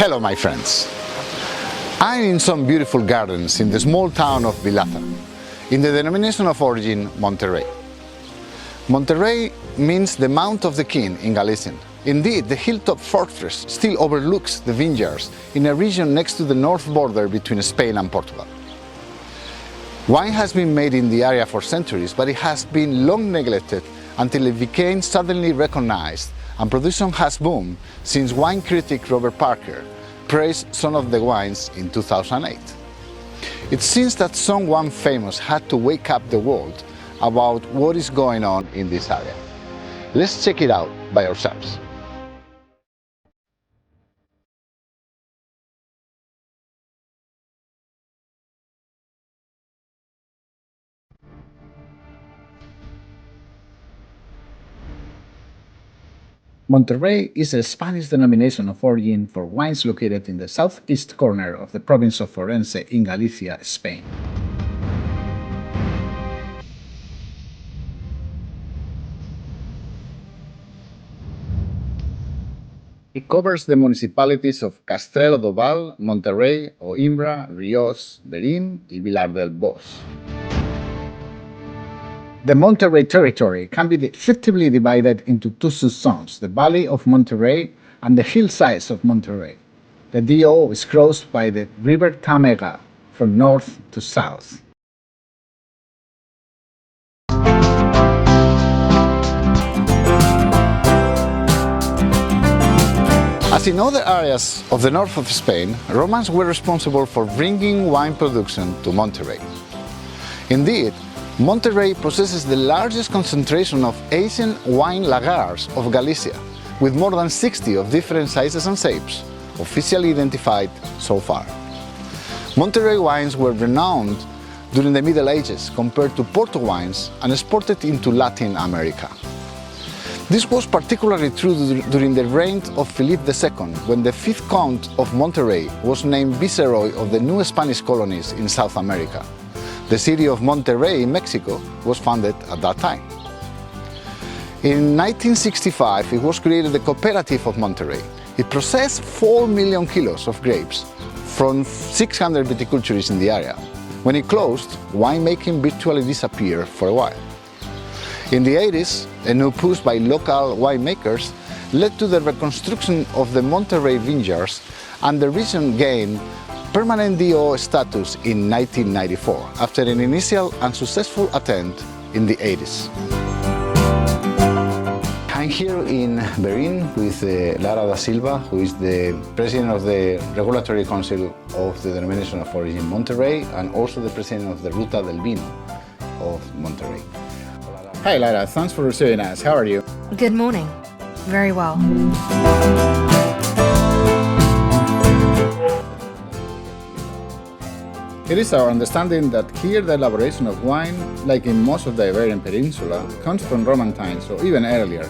Hello my friends! I'm in some beautiful gardens in the small town of Vilata, in the denomination of origin Monterrei. Monterrei means the Mount of the King in Galician. Indeed, the hilltop fortress still overlooks the vineyards in a region next to the north border between Spain and Portugal. Wine has been made in the area for centuries, but it has been long neglected until it became suddenly recognized, and production has boomed since wine critic Robert Parker praised some of the wines in 2008. It seems that someone famous had to wake up the world about what is going on in this area. Let's check it out by ourselves. Monterrei is a Spanish denomination of origin for wines located in the southeast corner of the province of Orense in Galicia, Spain. It covers the municipalities of Castrelo do Val, Monterrei, Oimbra, Riós, Berín, and Vilar del Bos. The Monterrei territory can be effectively divided into two subzones, the Valley of Monterrei and the hillsides of Monterrei. The DO is crossed by the River Tamega from north to south. As in other areas of the north of Spain, Romans were responsible for bringing wine production to Monterrei. Indeed, Monterrei possesses the largest concentration of Asian wine lagers of Galicia, with more than 60 of different sizes and shapes, officially identified so far. Monterrei wines were renowned during the Middle Ages compared to Porto wines and exported into Latin America. This was particularly true during the reign of Philip II, when the fifth Count of Monterrei was named Viceroy of the new Spanish colonies in South America. The city of Monterrey, Mexico, was founded at that time. In 1965, it was created the Cooperative of Monterrey. It processed 4 million kilos of grapes from 600 viticulturists in the area. When it closed, winemaking virtually disappeared for a while. In the 80s, a new push by local winemakers led to the reconstruction of the Monterrey vineyards, and the region gained permanent DO status in 1994, after an initial unsuccessful attempt in the 80s. I'm here in Berín with Lara da Silva, who is the President of the Regulatory Council of the Denomination of Origin Monterrey, and also the President of the Ruta del Vino of Monterrey. Hi Lara, thanks for receiving us. How are you? Good morning. Very well. It is our understanding that here the elaboration of wine, like in most of the Iberian Peninsula, comes from Roman times or even earlier.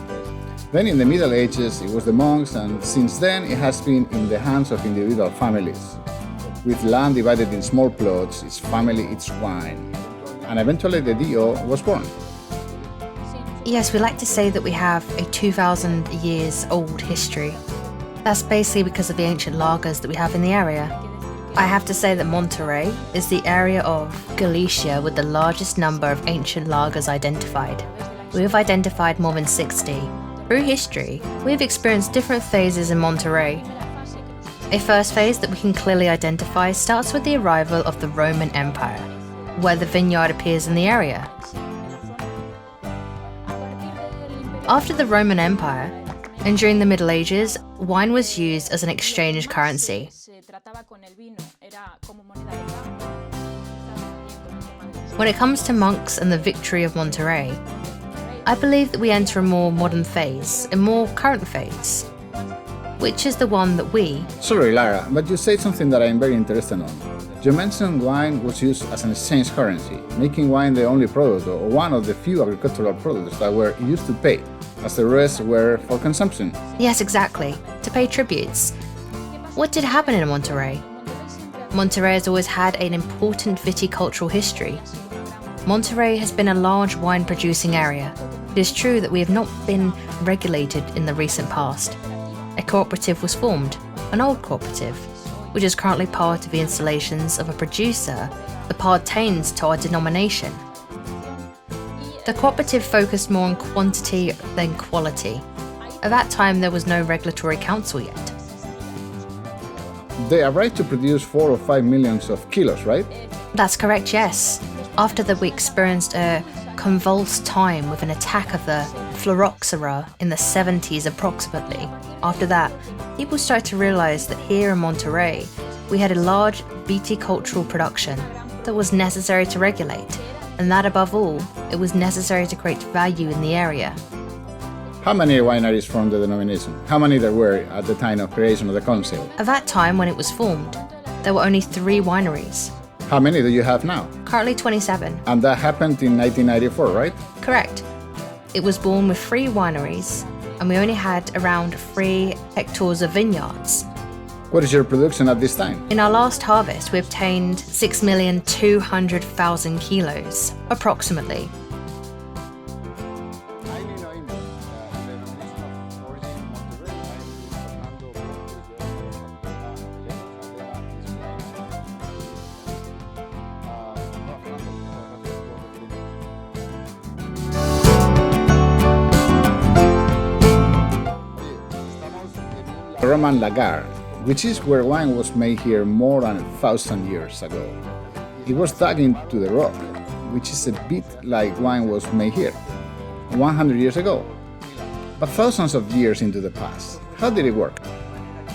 Then in the Middle Ages it was the monks, and since then it has been in the hands of individual families. With land divided in small plots, each family eats wine. and eventually the DO was born. Yes, we like to say that we have a 2,000 years old history. That's basically because of the ancient lagers that we have in the area. I have to say that Monterrei is the area of Galicia with the largest number of ancient lagers identified. We have identified more than 60. Through history, we have experienced different phases in Monterrei. A first phase that we can clearly identify starts with the arrival of the Roman Empire, where the vineyard appears in the area. After the Roman Empire, and during the Middle Ages, wine was used as an exchange currency. When it comes to monks and the victory of Monterrei, I believe that we enter a more modern phase, a more current phase, which is the one that we... Sorry, Lara, but you said something that I'm very interested in. You mentioned wine was used as an exchange currency, making wine the only product or one of the few agricultural products that were used to pay, as the rest were for consumption. Yes, exactly, to pay tributes. What did happen in Monterrei? Monterrei has always had an important viticultural history. Monterrei has been a large wine-producing area. It is true that we have not been regulated in the recent past. A cooperative was formed, an old cooperative, which is currently part of the installations of a producer that pertains to our denomination. The cooperative focused more on quantity than quality. At that time, there was no regulatory council yet. They arrived to produce 4 or 5 million of kilos, right? That's correct, yes. After that, we experienced a convulsed time with an attack of the phylloxera in the 70s approximately. After that, people started to realize that here in Monterrei, we had a large viticultural production that was necessary to regulate, and that above all, it was necessary to create value in the area. How many wineries formed the denomination? How many there were at the time of creation of the council? At that time, when it was formed, there were only 3 wineries. How many do you have now? Currently 27. And that happened in 1994, right? Correct. It was born with 3 wineries, and we only had around 3 hectares of vineyards. What is your production at this time? In our last harvest, we obtained 6,200,000 kilos, approximately. Roman lagar, which is where wine was made here more than 1,000 years ago. It was dug into the rock, which is a bit like wine was made here 100 years ago, but thousands of years into the past. How did it work?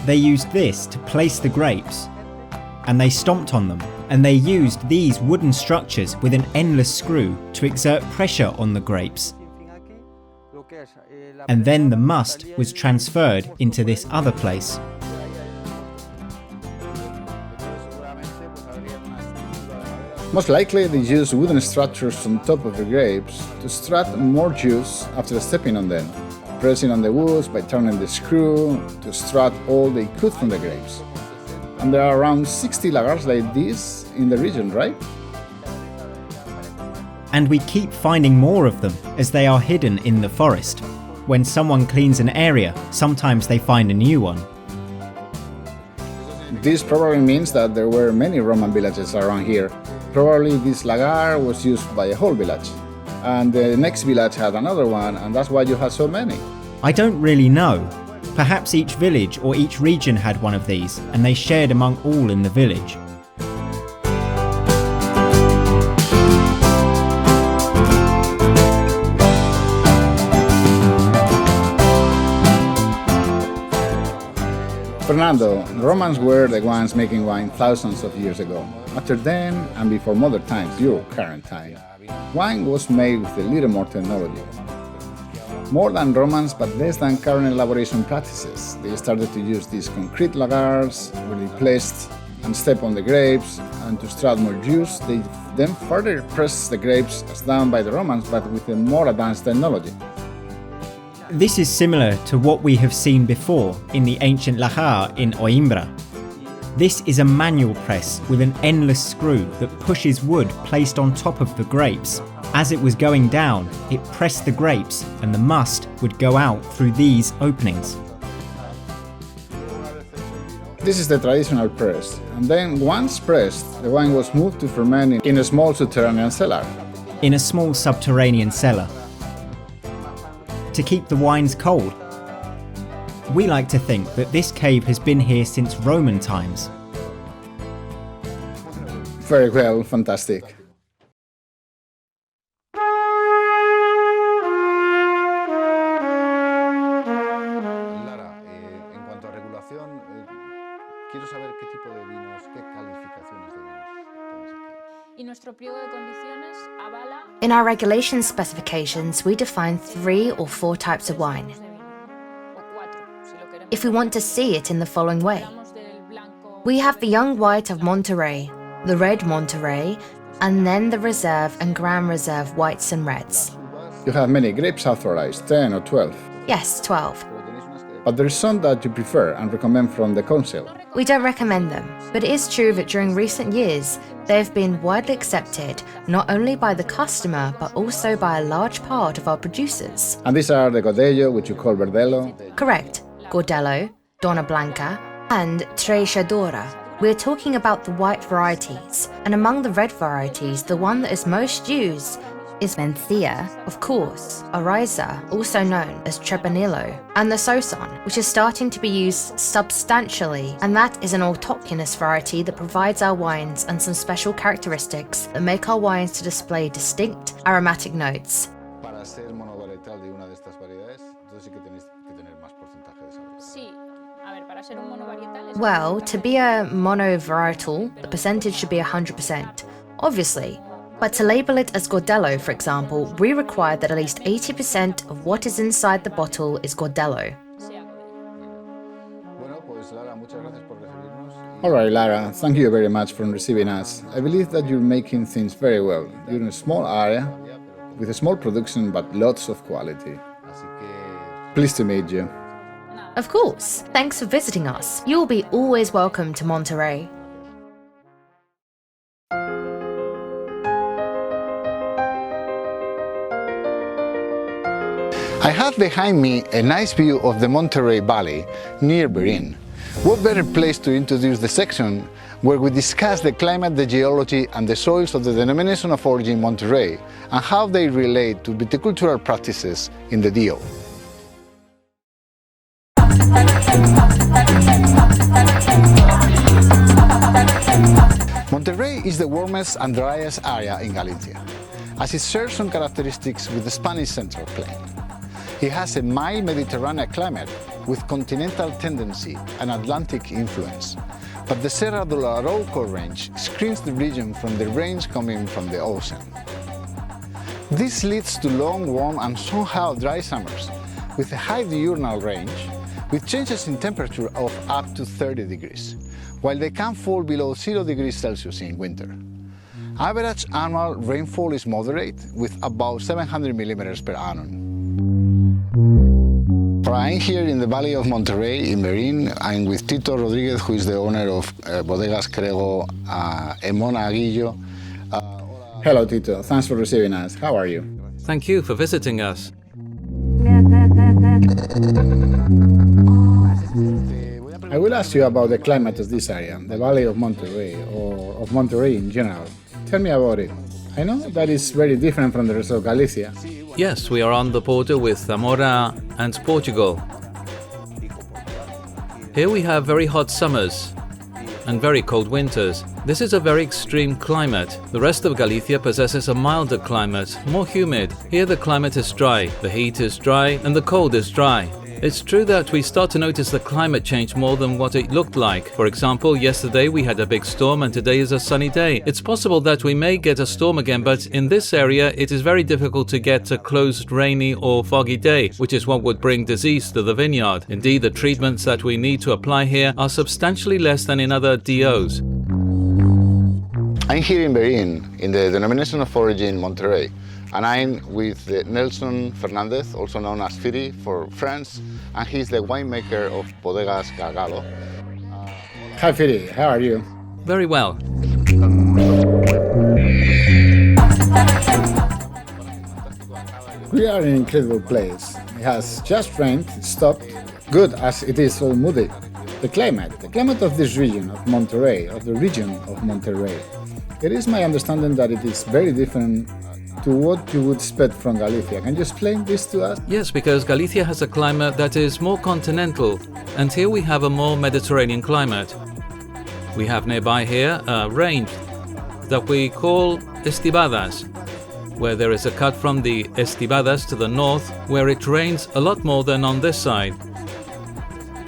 They used this to place the grapes, and they stomped on them, and they used these wooden structures with an endless screw to exert pressure on the grapes. And then the must was transferred into this other place. Most likely they used wooden structures on top of the grapes to extract more juice after stepping on them, pressing on the woods by turning the screw to extract all they could from the grapes. And there are around 60 lagars like this in the region, right? And we keep finding more of them as they are hidden in the forest. When someone cleans an area, sometimes they find a new one. This probably means that there were many Roman villages around here. Probably this lagar was used by a whole village, and the next village had another one, and that's why you had so many. I don't really know. Perhaps each village or each region had one of these, and they shared among all in the village. Fernando, the Romans were the ones making wine thousands of years ago. After then, and before modern times, your current time, wine was made with a little more technology. More than Romans, but less than current elaboration practices. They started to use these concrete lagars, where they placed and step on the grapes, and to extract more juice, they then further pressed the grapes as done by the Romans, but with a more advanced technology. This is similar to what we have seen before in the ancient lagar in Coimbra. This is a manual press with an endless screw that pushes wood placed on top of the grapes. As it was going down, it pressed the grapes and the must would go out through these openings. This is the traditional press, and then once pressed, the wine was moved to ferment in a small subterranean cellar. In a small subterranean cellar. To keep the wines cold. We like to think that this cave has been here since Roman times. Very well, fantastic. Lara, en cuanto a regulación, quiero saber qué tipo de vinos, qué calificaciones de vinos tenéis aquí. Y nuestro pliego de condiciones avala In our regulation specifications, we define 3 or 4 types of wine. o 4, si lo queremos. If we want to see it in the following way, Hablamos del blanco, we have the young white of Monterrei, the red Monterrei, and then the reserve and Grand Reserve whites and reds. You have many grapes authorized, 10 or 12, Yes, 12. but there's some that you prefer and recommend from the council. We don't recommend them, but it is true that during recent years, they have been widely accepted not only by the customer but also by a large part of our producers. And these are the Godello, which you call Verdelho. Correct. Gordello, Donna Blanca, and Treixadora. We're talking about the white varieties, and among the red varieties, the one that is most used is Mencia, of course, Arlanza, also known as Trebonillo, and the Soson, which is starting to be used substantially, and that is an autochthonous variety that provides our wines and some special characteristics that make our wines to display distinct aromatic notes. Para ser monovarietal de una de estas variedades, entonces sí que tenéis que tener más porcentaje de esa variedad. sí. A ver, para ser un monovarietal es Well, to be a monovarietal, the percentage should be 100%, obviously. But to label it as Gordello, for example, we require that at least 80% of what is inside the bottle is Gordello. sea Godello. Bueno, pues Lara, muchas gracias por recibirnos. All right, Lara, thank you very much for receiving us. I believe that you're making things very well. You're in a small area, with a small production but lots of quality. Así que Pleased to meet you. Of course, thanks for visiting us. You'll be always welcome to Monterrey. I have behind me a nice view of the Monterrei Valley near Berin. What better place to introduce the section where we discuss the climate, the geology and the soils of the denomination of origin Monterrei and how they relate to viticultural practices in the DO. Monterrei is the warmest and driest area in Galicia, as it shares some characteristics with the Spanish Central Plain. It has a mild Mediterranean climate with continental tendency and Atlantic influence, but the Serra do Arauco range screens the region from the rains coming from the ocean. This leads to long, warm and somehow dry summers, with a high diurnal range, with changes in temperature of up to 30 degrees, while they can fall below 0 degrees Celsius in winter. Average annual rainfall is moderate, with about 700 millimeters per annum. I'm here in the valley of Monterrei in Berin. I'm with Tito Rodriguez, who is the owner of Bodegas Crego and Monaguillo. Hello, Tito. Thanks for receiving us. How are you? Thank you for visiting us. I will ask you about the climate of this area, the Valley of Monterrei, or of Monterrei in general. Tell me about it. I know that is very different from the rest of Galicia. Yes, we are on the border with Zamora and Portugal. Here we have very hot summers and very cold winters. This is a very extreme climate. The rest of Galicia possesses a milder climate, more humid. Here the climate is dry, the heat is dry, and the cold is dry. It's true that we start to notice the climate change more than what it looked like. For example, yesterday we had a big storm and today is a sunny day. It's possible that we may get a storm again, but in this area it is very difficult to get a closed, rainy or foggy day, which is what would bring disease to the vineyard. Indeed, the treatments that we need to apply here are substantially less than in other DOs. I'm here in Berin, in the denomination of origin Monterrei, and I'm with Nelson Fernandez, also known as Firi for France, and he's the winemaker of Bodegas Gargalo. Hi Fidi, how are you? Very well. We are in an incredible place. It has just rained, it stopped, good as it is all moody. The climate of this region, of Monterrey, of the region of Monterrey, it is my understanding that it is very different to what you would expect from Galicia. Can you explain this to us? Yes, because Galicia has a climate that is more continental, and here we have a more Mediterranean climate. We have nearby here a range that we call estivadas, where there is a cut from the estivadas to the north, where it rains a lot more than on this side.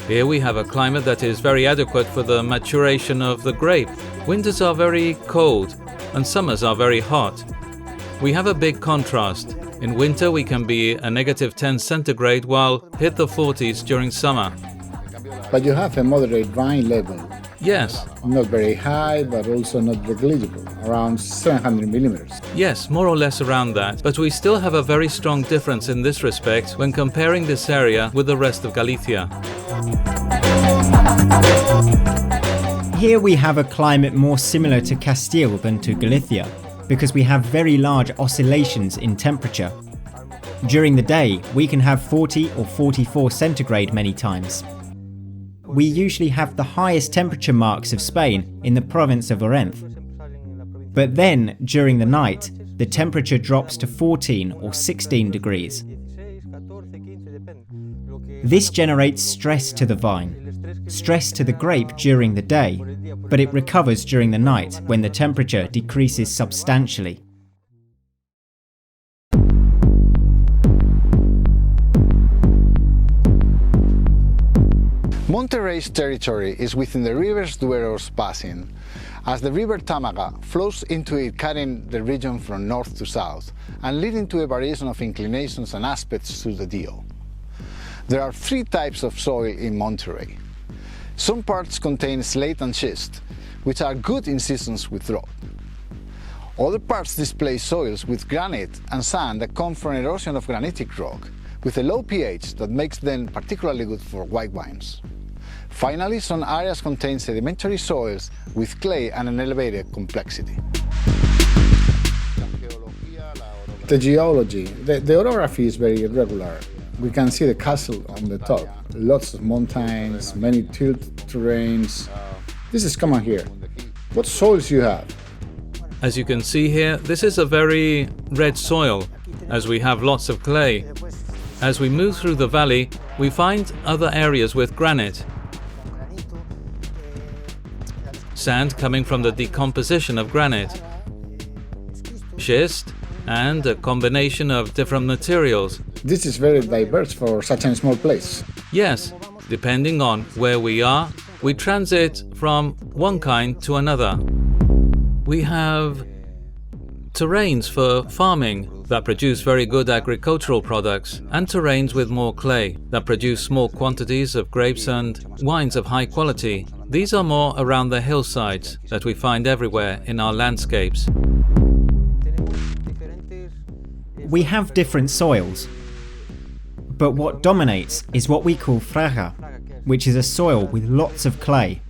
Here we have a climate that is very adequate for the maturation of the grape. Winters are very cold and summers are very hot. We have a big contrast. In winter we can be a -10 centigrade while hit the 40s during summer. But you have a moderate wine level. Yes, Not very high, but also not negligible, around 700 millimeters. yes, more or less around that, but we still have a very strong difference in this respect when comparing this area with the rest of Galicia. Here we have a climate more similar to Castile than to Galicia, because we have very large oscillations in temperature. During the day, we can have 40 or 44 centigrade many times. We usually have the highest temperature marks of Spain in the province of Orense. But then, during the night, the temperature drops to 14 or 16 degrees. This generates stress to the vine, stress to the grape during the day, but it recovers during the night when the temperature decreases substantially. Monterrey's territory is within the river's Duero's basin, as the river Tamaga flows into it, cutting the region from north to south and leading to a variation of inclinations and aspects to the deal. There are three types of soil in Monterrey. Some parts contain slate and schist, which are good in seasons with drought. Other parts display soils with granite and sand that come from erosion of granitic rock, with a low pH that makes them particularly good for white wines. Finally, some areas contain sedimentary soils with clay and an elevated complexity. The geology, the orography is very irregular. We can see the castle on the top, lots of mountains, many tilt terrains. This is common here. What soils you have? As you can see here, this is a very red soil, as we have lots of clay. As we move through the valley, we find other areas with granite. Sand coming from the decomposition of granite. Schist, and a combination of different materials. This is very diverse for such a small place. Yes, depending on where we are, we transit from one kind to another. We have terrains for farming that produce very good agricultural products, and terrains with more clay that produce small quantities of grapes and wines of high quality. These are more around the hillsides that we find everywhere in our landscapes. We have different soils, but what dominates is what we call fraga, which is a soil with lots of clay.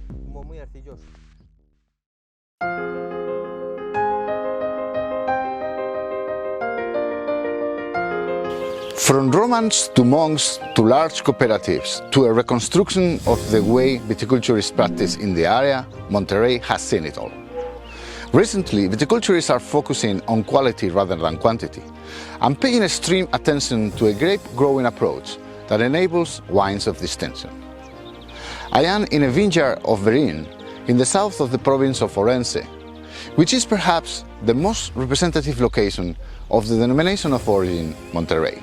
From Romans to monks to large cooperatives to a reconstruction of the way viticulture is practiced in the area, Monterrey has seen it all. Recently, viticulturists are focusing on quality rather than quantity and paying extreme attention to a grape growing approach that enables wines of distinction. I am in a vineyard of Verín in the south of the province of Orense, which is perhaps the most representative location of the denomination of origin Monterrey.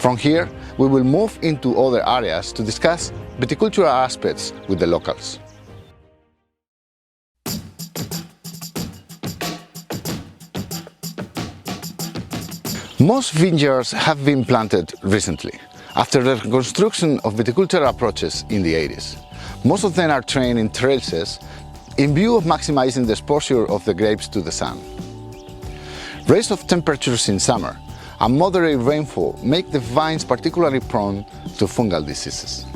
From here, we will move into other areas to discuss viticultural aspects with the locals. Most vineyards have been planted recently, after the reconstruction of viticultural approaches in the 80s. Most of them are trained in terraces in view of maximizing the exposure of the grapes to the sun. Rise of temperatures in summer and moderate rainfall make the vines particularly prone to fungal diseases.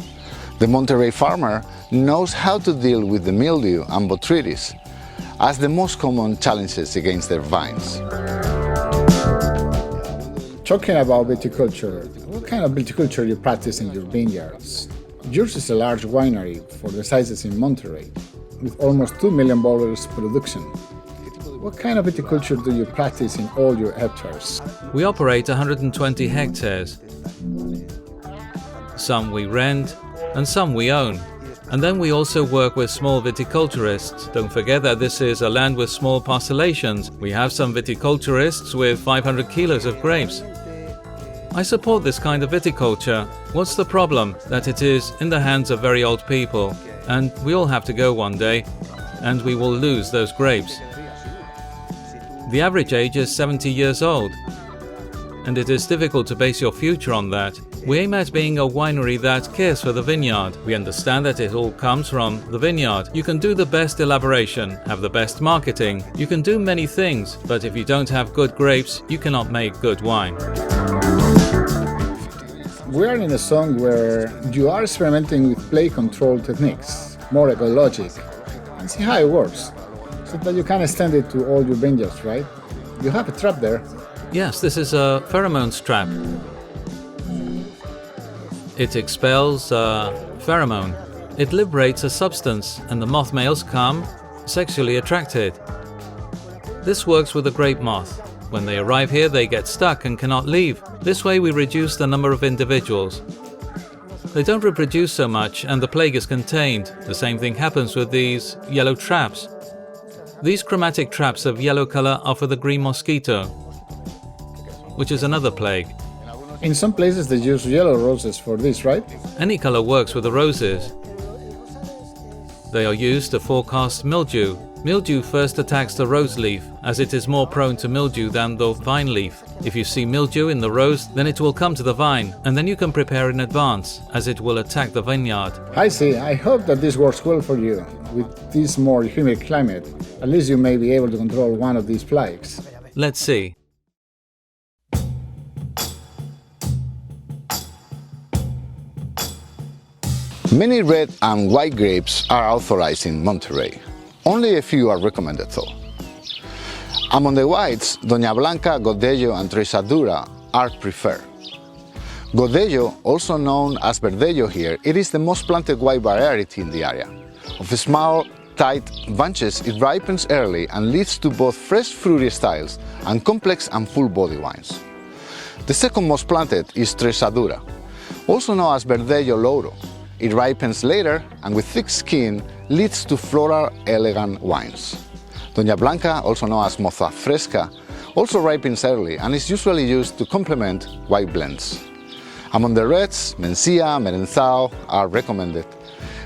The Monterrei farmer knows how to deal with the mildew and botrytis as the most common challenges against their vines. Talking about viticulture, what kind of viticulture you practice in your vineyards? Yours is a large winery for the sizes in Monterrei, with almost 2 million bottles production. What kind of viticulture do you practice in all your hectares? We operate 120 hectares. Some we rent and some we own. And then we also work with small viticulturists. Don't forget that this is a land with small parcellations. We have some viticulturists with 500 kilos of grapes. I support this kind of viticulture. What's the problem? That it is in the hands of very old people, and we all have to go one day, and we will lose those grapes. The average age is 70 years old, and it is difficult to base your future on that. We aim at being a winery that cares for the vineyard. We understand that it all comes from the vineyard. You can do the best elaboration, have the best marketing, you can do many things, but if you don't have good grapes, you cannot make good wine. We are in a zone where you are experimenting with play control techniques, more ecologic, and see how it works, so that you can extend it to all your vineyards, right? You have a trap there. Yes, this is a pheromone trap. It expels a pheromone. It liberates a substance, and the moth males come sexually attracted. This works with the grape moth. When they arrive here, they get stuck and cannot leave. This way we reduce the number of individuals. They don't reproduce so much and the plague is contained. The same thing happens with these yellow traps. These chromatic traps of yellow color are for the green mosquito, which is another plague. In some places they use yellow roses for this, right? Any color works with the roses. They are used to forecast mildew. Mildew first attacks the rose leaf, as it is more prone to mildew than the vine leaf. If you see mildew in the rose, then it will come to the vine, and then you can prepare in advance, as it will attack the vineyard. I see. I hope that this works well for you. With this more humid climate, at least you may be able to control one of these plagues. Let's see. Many red and white grapes are authorized in Monterrei. Only a few are recommended though. Among the whites, Doña Blanca, Godello and Treixadura are preferred. Godello, also known as Verdelho here, it is the most planted white variety in the area. Of small, tight bunches, it ripens early and leads to both fresh fruity styles and complex and full body wines. The second most planted is Treixadura, also known as Verdelho Louro. It ripens later and with thick skin leads to floral, elegant wines. Doña Blanca, also known as Moza Fresca, also ripens early and is usually used to complement white blends. Among the reds, Mencia, Merenzao are recommended,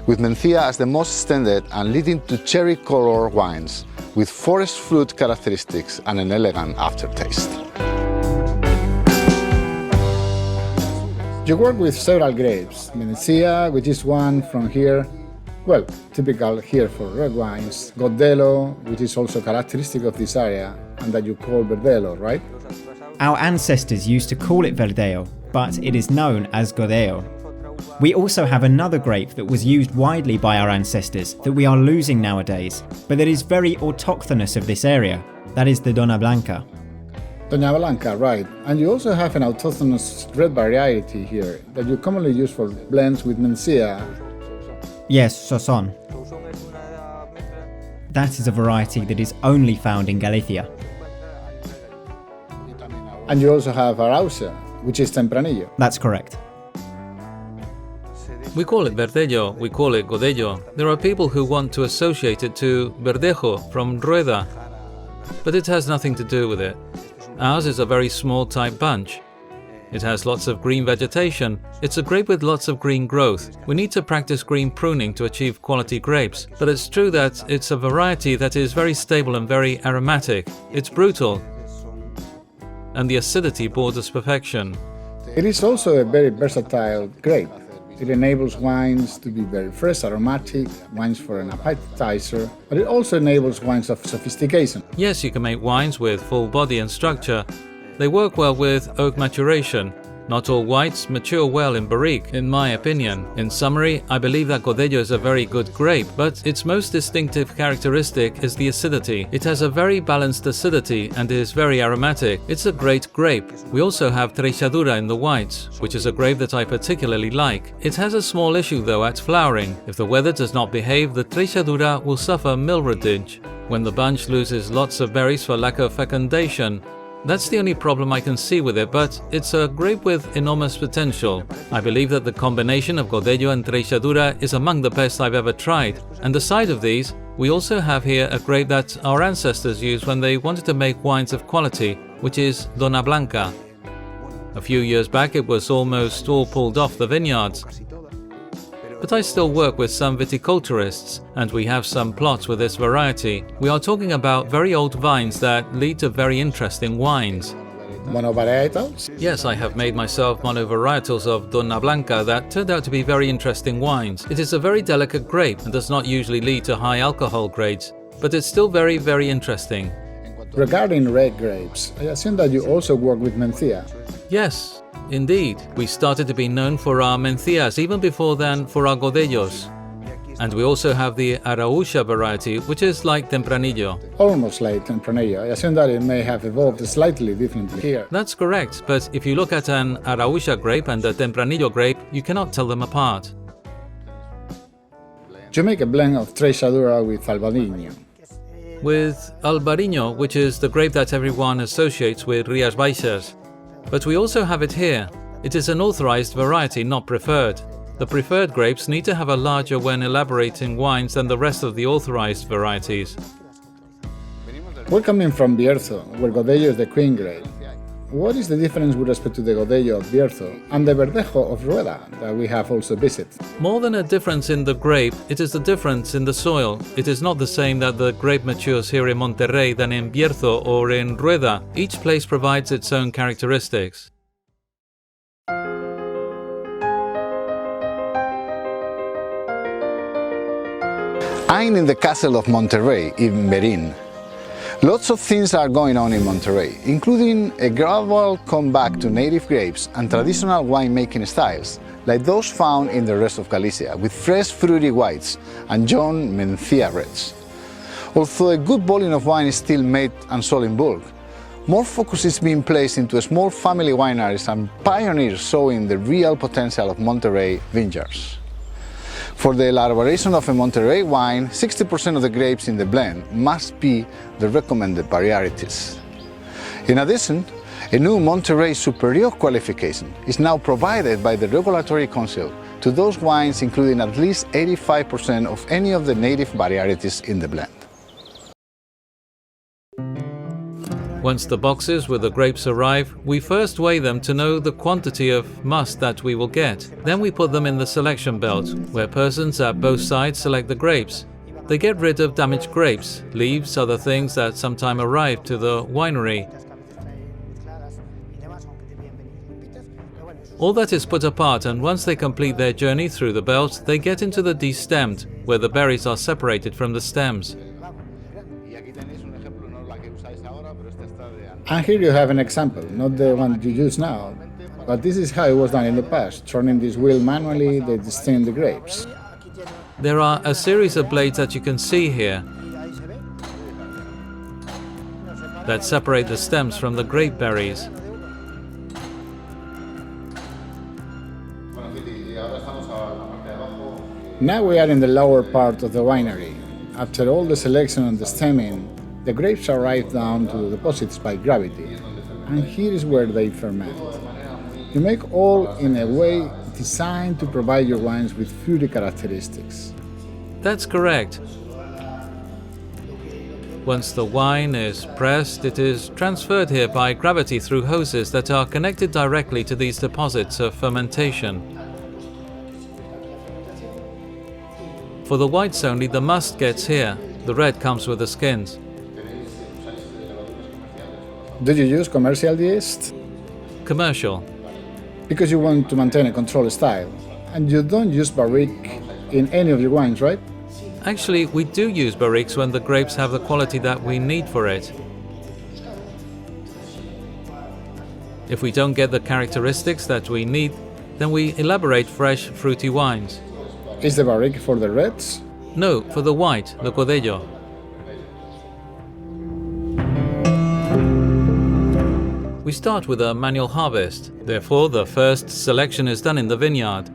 with Mencia as the most extended and leading to cherry-colored wines with forest fruit characteristics and an elegant aftertaste. You work with several grapes, Mencia, which is one from here, well, typical here for red wines, Godello, which is also characteristic of this area, and that you call Verdelho, right? Our ancestors used to call it Verdelho, but it is known as Godello. We also have another grape that was used widely by our ancestors that we are losing nowadays, but that is very autochthonous of this area, that is the Doña Blanca. Doña Blanca, right. And you also have an autochthonous red variety here that you commonly use for blends with Mencia. Yes, Soson. That is a variety that is only found in Galicia. And you also have Arauza, which is Tempranillo. That's correct. We call it Verdelho, we call it Godello. There are people who want to associate it to Verdejo from Rueda, but it has nothing to do with it. Ours is a very small type bunch. It has lots of green vegetation. It's a grape with lots of green growth. We need to practice green pruning to achieve quality grapes, but it's true that it's a variety that is very stable and very aromatic. It's brutal, and the acidity borders perfection. It is also a very versatile grape. It enables wines to be very fresh, aromatic, wines for an appetizer, but it also enables wines of sophistication. Yes, you can make wines with full body and structure. They work well with oak maturation. Not all whites mature well in barrique, in my opinion. In summary, I believe that Godello is a very good grape, but its most distinctive characteristic is the acidity. It has a very balanced acidity and is very aromatic. It's a great grape. We also have Treixadura in the whites, which is a grape that I particularly like. It has a small issue though at flowering. If the weather does not behave, the Treixadura will suffer milredage, when the bunch loses lots of berries for lack of fecundation. That's the only problem I can see with it, but it's a grape with enormous potential. I believe that the combination of Godello and Treixadura is among the best I've ever tried. And aside of these, we also have here a grape that our ancestors used when they wanted to make wines of quality, which is Dona Blanca. A few years back it was almost all pulled off the vineyards. But I still work with some viticulturists, and we have some plots with this variety. We are talking about very old vines that lead to very interesting wines. Monovarietals? Yes, I have made myself monovarietals of Dona Blanca that turned out to be very interesting wines. It is a very delicate grape and does not usually lead to high alcohol grades, but it's still very, very interesting. Regarding red grapes, I assume that you also work with Mencía. Yes, indeed. We started to be known for our Mencías even before then for our Godellos. And we also have the Arauxa variety, which is like Tempranillo. Almost like Tempranillo. I assume that it may have evolved slightly differently here. That's correct, but if you look at an Arauxa grape and a Tempranillo grape, you cannot tell them apart. You make a blend of Treixadura with Albariño. With Albariño, which is the grape that everyone associates with Rías Baixas. But we also have it here. It is an authorized variety, not preferred. The preferred grapes need to have a larger when elaborating wines than the rest of the authorized varieties. We're coming from Bierzo, where Godello is the queen grape. What is the difference with respect to the Godello of Bierzo and the Verdejo of Rueda that we have also visited? More than a difference in the grape, it is the difference in the soil. It is not the same that the grape matures here in Monterrei than in Bierzo or in Rueda. Each place provides its own characteristics. I'm in the castle of Monterrei in Berín. Lots of things are going on in Monterrei, including a gradual comeback to native grapes and traditional winemaking styles, like those found in the rest of Galicia, with fresh fruity whites and young Mencía reds. Although a good volume of wine is still made and sold in bulk, more focus is being placed into small family wineries and pioneers showing the real potential of Monterrei vineyards. For the elaboration of a Monterrei wine, 60% of the grapes in the blend must be the recommended varieties. In addition, a new Monterrei Superior qualification is now provided by the Regulatory Council to those wines including at least 85% of any of the native varieties in the blend. Once the boxes with the grapes arrive, we first weigh them to know the quantity of must that we will get. Then we put them in the selection belt, where persons at both sides select the grapes. They get rid of damaged grapes, leaves, other things that sometime arrive to the winery. All that is put apart, and once they complete their journey through the belt, they get into the destemmed, where the berries are separated from the stems. And here you have an example, not the one that you use now, but this is how it was done in the past. Turning this wheel manually, they destem the grapes. There are a series of blades that you can see here that separate the stems from the grape berries. Now we are in the lower part of the winery. After all the selection and the stemming, the grapes arrive down to the deposits by gravity, and here is where they ferment. You make all in a way designed to provide your wines with fruity characteristics. That's correct. Once the wine is pressed, it is transferred here by gravity through hoses that are connected directly to these deposits of fermentation. For the whites only, the must gets here. The red comes with the skins. Do you use commercial yeast? Commercial. Because you want to maintain a controlled style. And you don't use barrique in any of your wines, right? Actually, we do use barriques when the grapes have the quality that we need for it. If we don't get the characteristics that we need, then we elaborate fresh, fruity wines. Is the barrique for the reds? No, for the white, the Godello. We start with a manual harvest, therefore the first selection is done in the vineyard.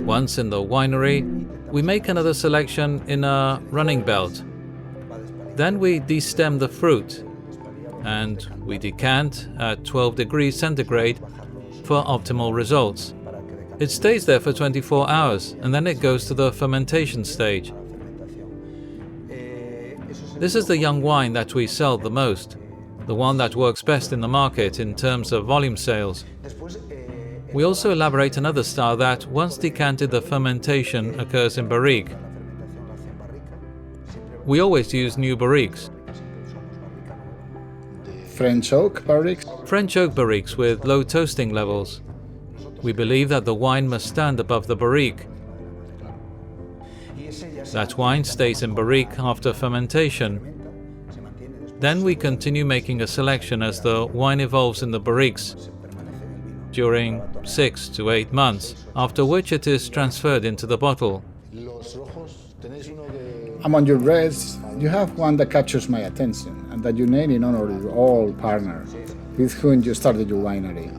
Once in the winery, we make another selection in a running belt. Then we destem the fruit, and we decant at 12 degrees centigrade for optimal results. It stays there for 24 hours, and then it goes to the fermentation stage. This is the young wine that we sell the most, the one that works best in the market in terms of volume sales. We also elaborate another style that, once decanted, the fermentation occurs in barrique. We always use new barriques. French oak barriques? French oak barriques with low toasting levels. We believe that the wine must stand above the barrique. That wine stays in barrique after fermentation. Then we continue making a selection as the wine evolves in the barriques during 6 to 8 months, after which it is transferred into the bottle. Among your reds, you have one that captures my attention and that you name in honor of your old partner with whom you started your winery.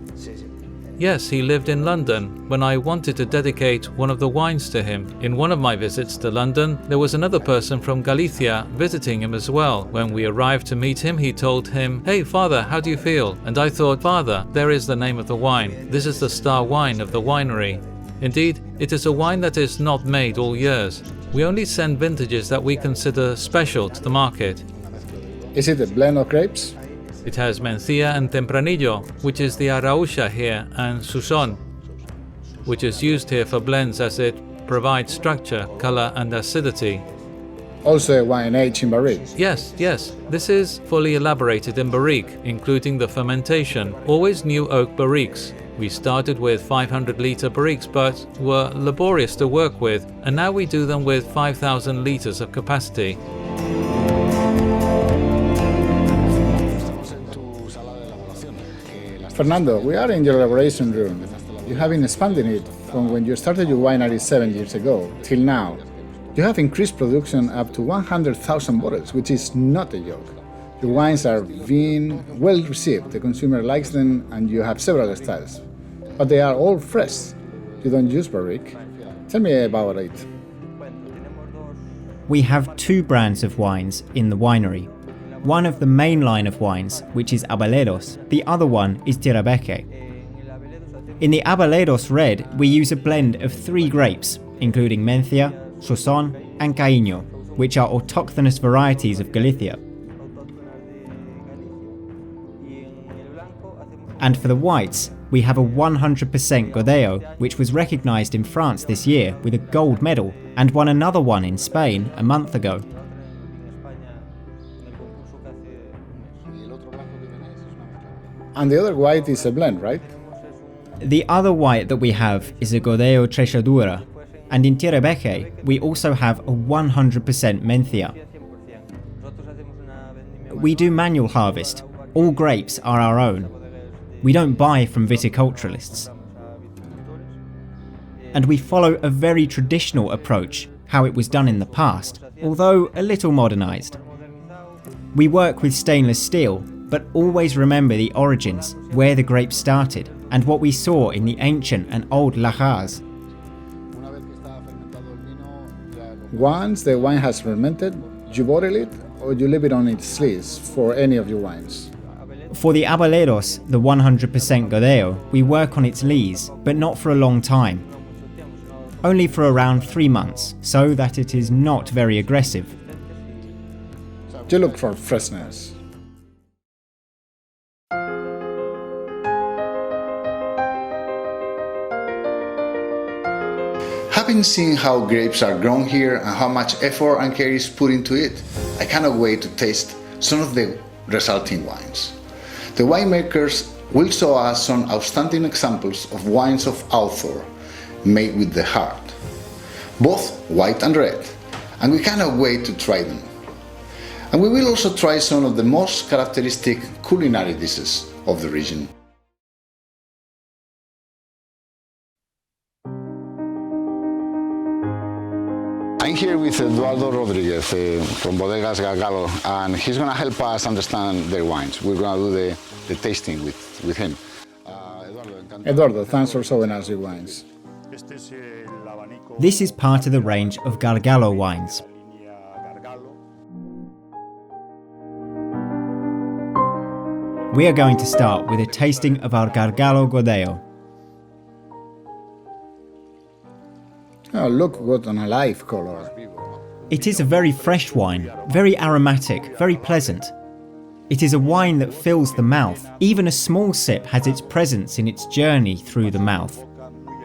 Yes, he lived in London when I wanted to dedicate one of the wines to him. In one of my visits to London, there was another person from Galicia visiting him as well. When we arrived to meet him, he told him, "Hey father, how do you feel?" And I thought, "Father, there is the name of the wine. This is the star wine of the winery." Indeed, it is a wine that is not made all years. We only send vintages that we consider special to the market. Is it a blend of grapes? It has Mencía and Tempranillo, which is the Arauxa here, and Suson, which is used here for blends as it provides structure, color and acidity. Also a wine aged in barrique? Yes, this is fully elaborated in barrique, including the fermentation, always new oak barriques. We started with 500-litre barriques but were laborious to work with, and now we do them with 5,000 litres of capacity. Fernando, we are in your elaboration room. You have been expanding it from when you started your winery 7 years ago till now. You have increased production up to 100,000 bottles, which is not a joke. Your wines are being well received, the consumer likes them, and you have several styles. But they are all fresh. You don't use barrique. Tell me about it. We have 2 brands of wines in the winery. One of the main line of wines, which is Abaleros, the other one is Tirabeque. In the Abaleros red, we use a blend of 3 grapes, including Mencía, Suson and Caíño, which are autochthonous varieties of Galicia. And for the whites, we have a 100% Godello, which was recognised in France this year with a gold medal, and won another one in Spain a month ago. And the other white is a blend, right? The other white that we have is a Godello Trechadura, and in Tirabeque we also have a 100% Mencía. We do manual harvest. All grapes are our own. We don't buy from viticulturalists. And we follow a very traditional approach, how it was done in the past, although a little modernised. We work with stainless steel, but always remember the origins, where the grapes started, and what we saw in the ancient and old lagars. Once the wine has fermented, you bottle it or you leave it on its lees for any of your wines? For the Abaleros, the 100% Godello, we work on its lees, but not for a long time. Only for around 3 months, so that it is not very aggressive. You look for freshness. Having seen how grapes are grown here and how much effort and care is put into it, I cannot wait to taste some of the resulting wines. The winemakers will show us some outstanding examples of wines of author, made with the heart, both white and red, and we cannot wait to try them. And we will also try some of the most characteristic culinary dishes of the region. I'm here with Eduardo Rodriguez from Bodegas Galgalo, and he's going to help us understand their wines. We're going to do the tasting with him. Eduardo, thanks for showing us your wines. This is part of the range of Gargalo wines. We are going to start with a tasting of our Gargalo Godello. Oh, look what an alive color. It is a very fresh wine, very aromatic, very pleasant. It is a wine that fills the mouth. Even a small sip has its presence in its journey through the mouth.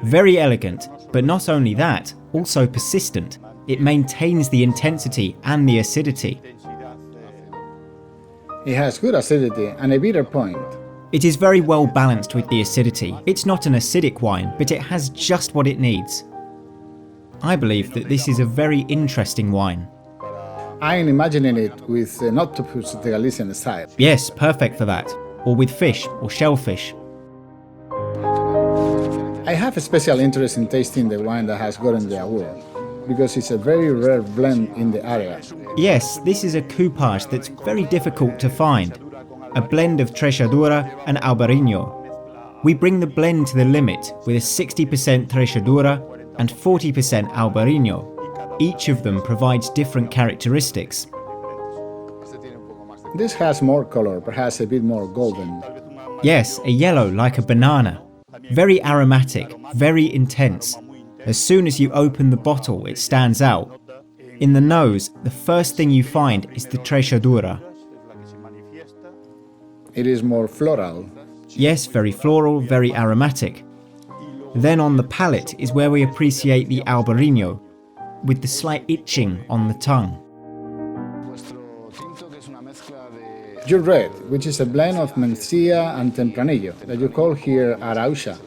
Very elegant, but not only that, also persistent. It maintains the intensity and the acidity. It has good acidity and a bitter point. It is very well balanced with the acidity. It's not an acidic wine, but it has just what it needs. I believe that this is a very interesting wine. I'm imagining it with an octopus de Galician style. Yes, perfect for that. Or with fish or shellfish. I have a special interest in tasting the wine that has gotten the award, because it's a very rare blend in the area. Yes, this is a coupage that's very difficult to find. A blend of Trechadura and Albarino. We bring the blend to the limit with a 60% Trechadura and 40% Albarino. Each of them provides different characteristics. This has more color, perhaps a bit more golden. Yes, a yellow like a banana. Very aromatic, very intense. As soon as you open the bottle, it stands out. In the nose, the first thing you find is the Trechadura. It is more floral. Yes, very floral, very aromatic. Then on the palate is where we appreciate the Albarino, with the slight itching on the tongue. Your red, which is a blend of Mencía and Tempranillo, that you call here Arauxa.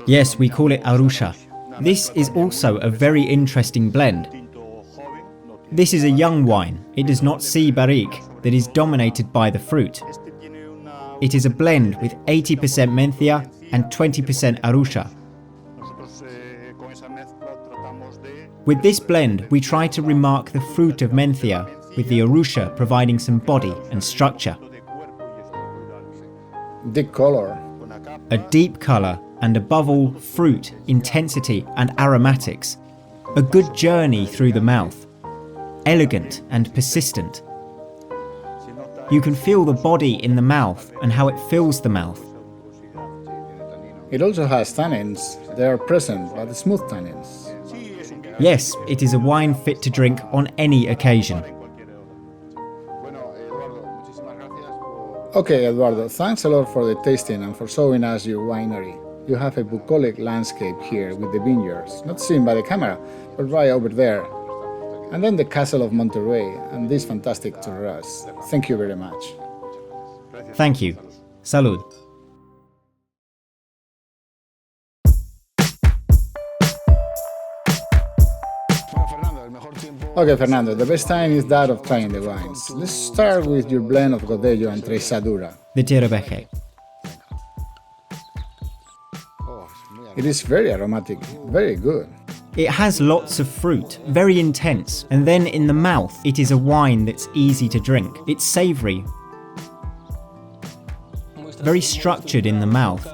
Yes, we call it Arusha. This is also a very interesting blend. This is a young wine. It does not see barrique, that is dominated by the fruit. It is a blend with 80% Mencía and 20% Arusha. With this blend, we try to remark the fruit of Mencía, with the Arusha providing some body and structure. Deep color. A deep colour and above all fruit, intensity and aromatics. A good journey through the mouth. Elegant and persistent. You can feel the body in the mouth and how it fills the mouth. It also has tannins. They are present, but smooth tannins. Yes, it is a wine fit to drink on any occasion. Okay, Eduardo, thanks a lot for the tasting and for showing us your winery. You have a bucolic landscape here with the vineyards, not seen by the camera, but right over there. And then the castle of Monterrei and this fantastic terrace. Thank you very much. Thank you. Salud. Okay, Fernando, the best time is that of trying the wines. Let's start with your blend of Godello and Trechadura. The Tirabeche. It is very aromatic, very good. It has lots of fruit, very intense, and then in the mouth it is a wine that's easy to drink. It's savoury, very structured in the mouth.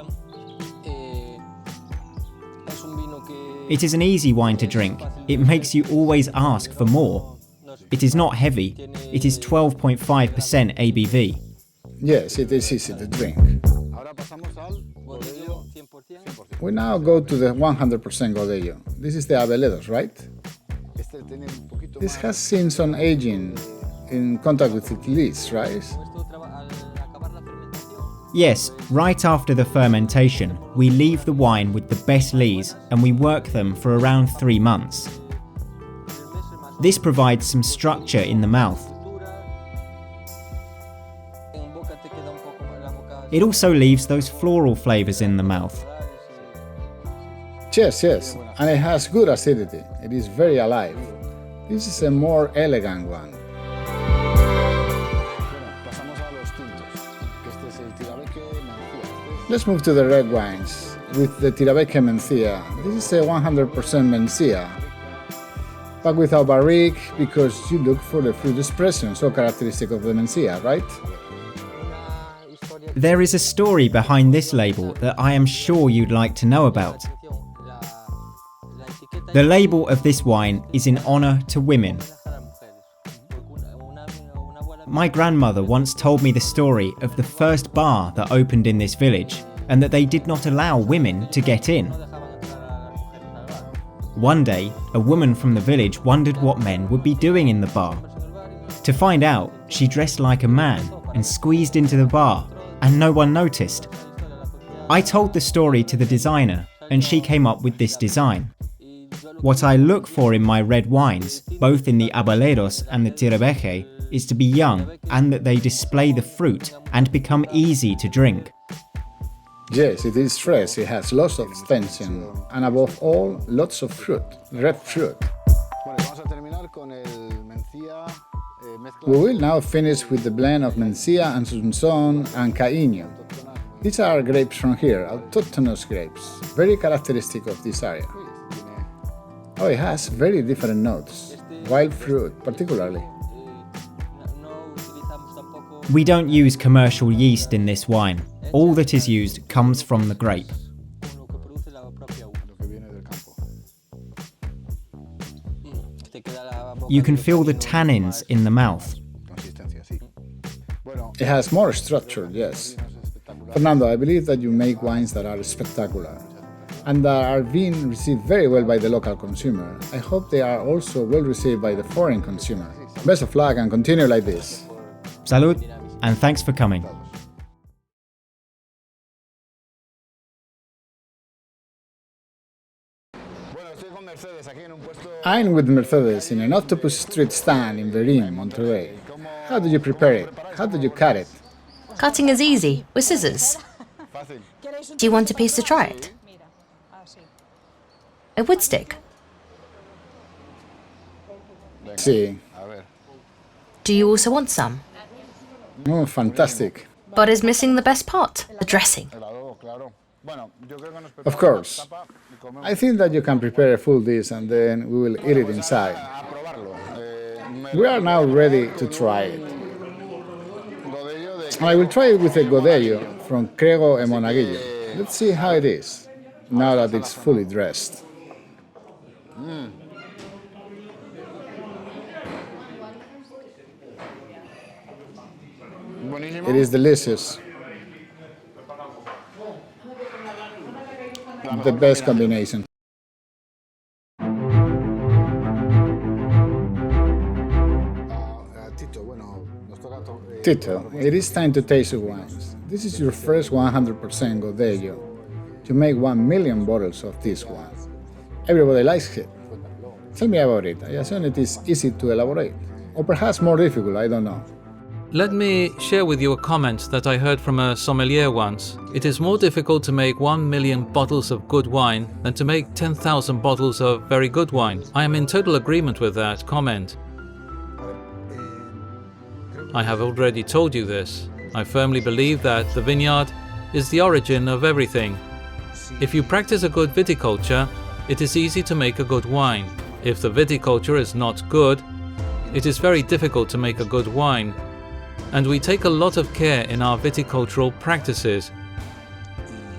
It is an easy wine to drink. It makes you always ask for more. It is not heavy. It is 12.5% ABV. Yes, it is easy to drink. We now go to the 100% Godello. This is the Aveledos, right? This has seen some aging in contact with its lees, right? Yes, right after the fermentation, we leave the wine with the best lees and we work them for around 3 months. This provides some structure in the mouth. It also leaves those floral flavours in the mouth. Yes, yes, and it has good acidity. It is very alive. This is a more elegant one. Let's move to the red wines with the Tirabeque Mencia. This is a 100% Mencia, but without barrique because you look for the fruit expression, so characteristic of the Mencia, right? There is a story behind this label that I am sure you'd like to know about. The label of this wine is in honour to women. My grandmother once told me the story of the first bar that opened in this village and that they did not allow women to get in. One day, a woman from the village wondered what men would be doing in the bar. To find out, she dressed like a man and squeezed into the bar, and no one noticed. I told the story to the designer and she came up with this design. What I look for in my red wines, both in the Habaneros and the Tirabeque, is to be young and that they display the fruit and become easy to drink. Yes, it is fresh, it has lots of tension, and above all, lots of fruit, red fruit. We will now finish with the blend of Mencia and Asunción and Caíño. These are grapes from here, autochthonous grapes, very characteristic of this area. Oh, it has very different notes, wild fruit particularly. We don't use commercial yeast in this wine. All that is used comes from the grape. You can feel the tannins in the mouth. It has more structure, yes. Fernando, I believe that you make wines that are spectacular and that are being received very well by the local consumer. I hope they are also well received by the foreign consumer. Best of luck and continue like this. Salud, and thanks for coming. I'm with Mercedes in an octopus street stand in Verín, Monterrei. How do you prepare it? How do you cut it? Cutting is easy, with scissors. Do you want a piece to try it? A wood stick? See. Do you also want some? Oh, fantastic. But is missing the best part, the dressing. Of course. I think that you can prepare a full dish and then we will eat it inside. We are now ready to try it. I will try it with a Godello from Crego and Monaguillo. Let's see how it is, now that it's fully dressed. It is delicious. The best combination. Tito, it is time to taste the wines. This is your first 100% Godello. You make 1 million bottles of this wine. Everybody likes it. Tell me about it. I assume it is easy to elaborate. Or perhaps more difficult, I don't know. Let me share with you a comment that I heard from a sommelier once. It is more difficult to make 1 million bottles of good wine than to make 10,000 bottles of very good wine. I am in total agreement with that comment. I have already told you this. I firmly believe that the vineyard is the origin of everything. If you practice a good viticulture, it is easy to make a good wine. If the viticulture is not good, it is very difficult to make a good wine. And we take a lot of care in our viticultural practices.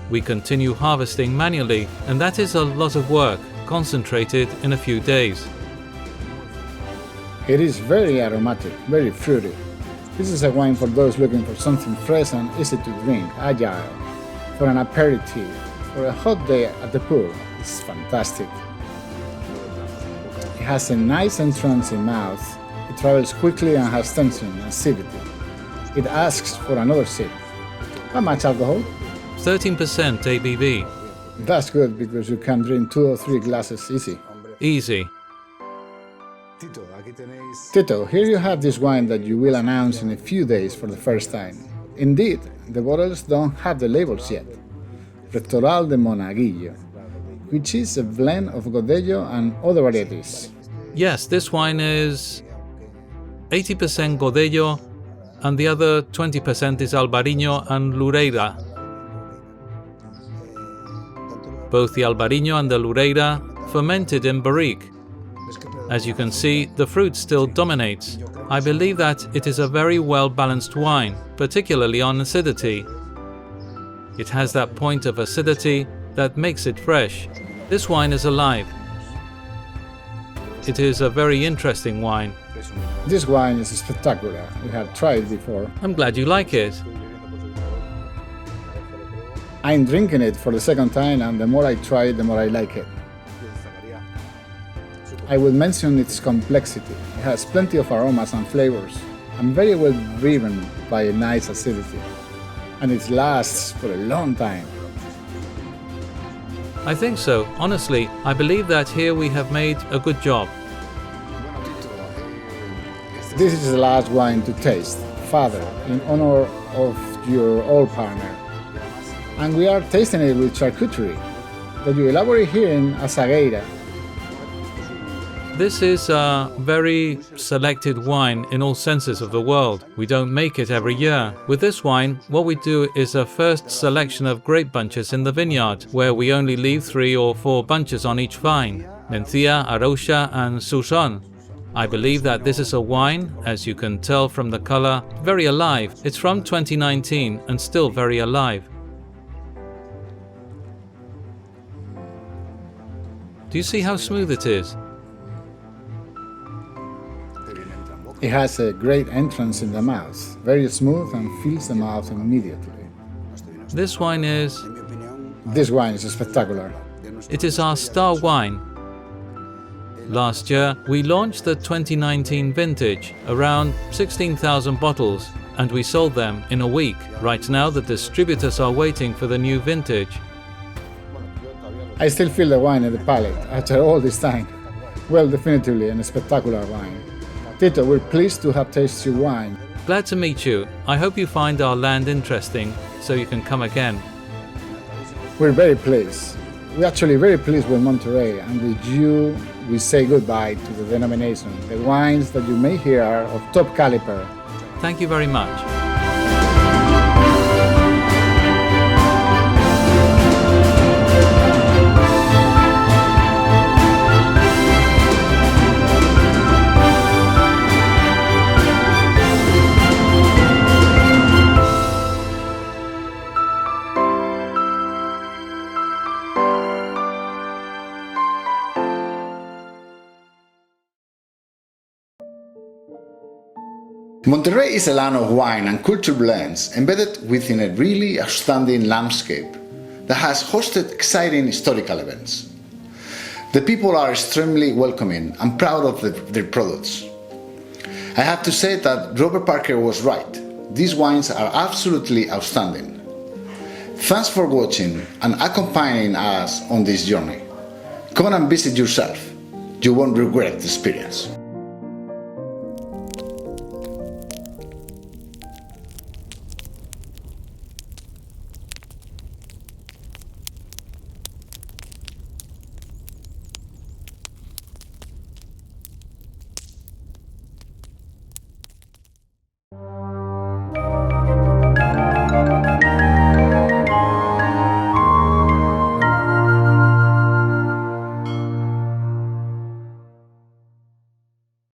We continue harvesting manually, and that is a lot of work, concentrated in a few days. It is very aromatic, very fruity. This is a wine for those looking for something fresh and easy to drink, agile, for an aperitif, for a hot day at the pool. It's fantastic. It has a nice entrance in mouth. It travels quickly and has tension and acidity. It asks for another sip. How much alcohol? 13% ABV. That's good because you can drink 2 or 3 glasses easy. Easy. Tito, here you have this wine that you will announce in a few days for the first time. Indeed, the bottles don't have the labels yet. Rectoral de Monaguillo, which is a blend of Godello and other varieties. Yes, this wine is 80% Godello and the other 20% is Albarino and Loureira. Both the Albarino and the Loureira fermented in barrique. As you can see, the fruit still dominates. I believe that it is a very well-balanced wine, particularly on acidity. It has that point of acidity that makes it fresh. This wine is alive. It is a very interesting wine. This wine is spectacular. We have tried before. I'm glad you like it. I'm drinking it for the second time, and the more I try it, the more I like it. I will mention its complexity. It has plenty of aromas and flavors, and very well driven by a nice acidity. And it lasts for a long time. I think so. Honestly, I believe that here we have made a good job. This is the last wine to taste, Father, in honor of your old partner. And we are tasting it with charcuterie that you elaborate here in Asagueira. This is a very selected wine in all senses of the word. We don't make it every year. With this wine, what we do is a first selection of grape bunches in the vineyard, where we only leave 3 or 4 bunches on each vine: Mencia, Arauxa and Sousson. I believe that this is a wine, as you can tell from the color, very alive. It's from 2019 and still very alive. Do you see how smooth it is? It has a great entrance in the mouth, very smooth and fills the mouth immediately. This wine is... This wine is spectacular. It is our star wine. Last year, we launched the 2019 vintage, around 16,000 bottles, and we sold them in a week. Right now, the distributors are waiting for the new vintage. I still feel the wine in the palate after all this time. Well, definitively a spectacular wine. Tito, we're pleased to have tasted your wine. Glad to meet you. I hope you find our land interesting, so you can come again. We're very pleased. We're actually very pleased with Monterrei, and with you, we say goodbye to the denomination. The wines that you make here are of top caliber. Thank you very much. Monterrei is a land of wine and culture blends embedded within a really outstanding landscape that has hosted exciting historical events. The people are extremely welcoming and proud of their products. I have to say that Robert Parker was right. These wines are absolutely outstanding. Thanks for watching and accompanying us on this journey. Come and visit yourself. You won't regret the experience.